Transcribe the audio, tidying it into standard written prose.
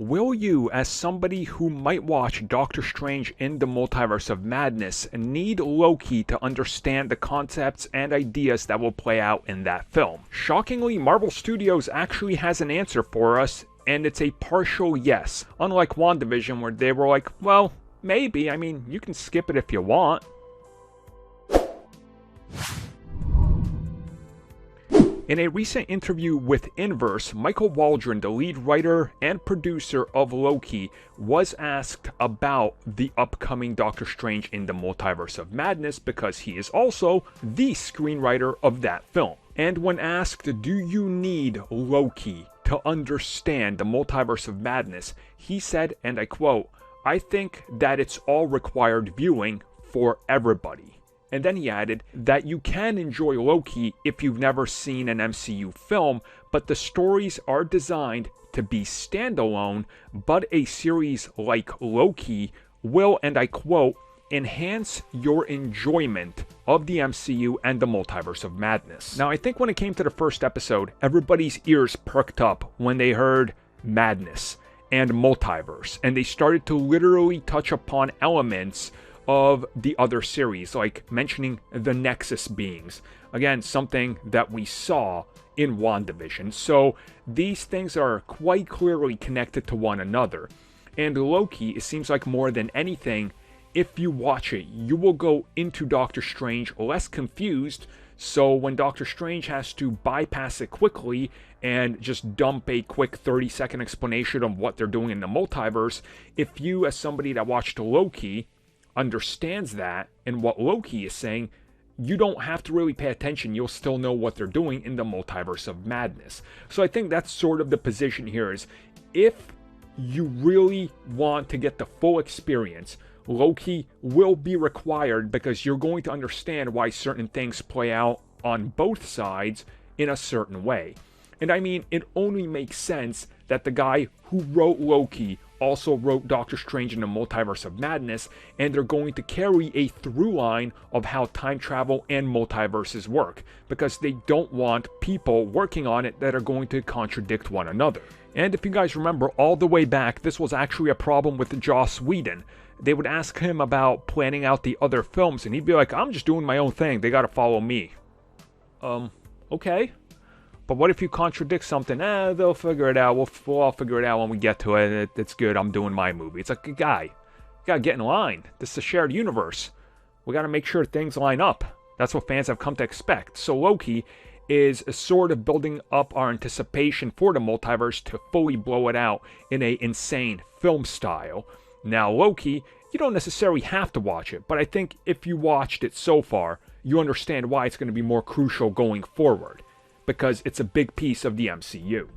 Will you, as somebody who might watch Doctor Strange in the Multiverse of Madness, need Loki to understand the concepts and ideas that will play out in that film? Shockingly, Marvel Studios actually has an answer for us, and it's a partial yes. Unlike WandaVision, where they were like, well, maybe, I mean, you can skip it if you want. In a recent interview with Inverse, Michael Waldron, the lead writer and producer of Loki, was asked about the upcoming Doctor Strange in the Multiverse of Madness because he is also the screenwriter of that film. And when asked, do you need Loki to understand the Multiverse of Madness, he said, and I quote, "I think that it's all required viewing for everybody." And then he added that you can enjoy Loki if you've never seen an MCU film, but the stories are designed to be standalone, but a series like Loki will, and I quote, enhance your enjoyment of the MCU and the Multiverse of Madness. Now, I think when it came to the first episode, everybody's ears perked up when they heard madness and multiverse, and they started to literally touch upon elements of the other series, like mentioning the Nexus beings. Again, something that we saw in WandaVision. So these things are quite clearly connected to one another. And Loki, it seems like more than anything, if you watch it, you will go into Doctor Strange less confused. So when Doctor Strange has to bypass it quickly and just dump a quick 30-second explanation of what they're doing in the multiverse, if you, as somebody that watched Loki, understands that and what Loki is saying, you don't have to really pay attention. You'll still know what they're doing in the Multiverse of Madness. So I think that's sort of the position here, is if you really want to get the full experience, Loki will be required, because you're going to understand why certain things play out on both sides in a certain way. And I mean, it only makes sense that the guy who wrote Loki also wrote Doctor Strange in the Multiverse of Madness, and they're going to carry a through line of how time travel and multiverses work, because they don't want people working on it that are going to contradict one another. And if you guys remember, all the way back, this was actually a problem with Joss Whedon. They would ask him about planning out the other films, and he'd be like, I'm just doing my own thing, they gotta follow me. Okay. But what if you contradict something? They'll figure it out. We'll all figure it out when we get to it. It's good. I'm doing my movie. It's like, guy, you gotta get in line. This is a shared universe. We gotta make sure things line up. That's what fans have come to expect. So Loki is sort of building up our anticipation for the multiverse to fully blow it out in a insane film style. Now, Loki, you don't necessarily have to watch it, but I think if you watched it so far, you understand why it's going to be more crucial going forward, because it's a big piece of the MCU.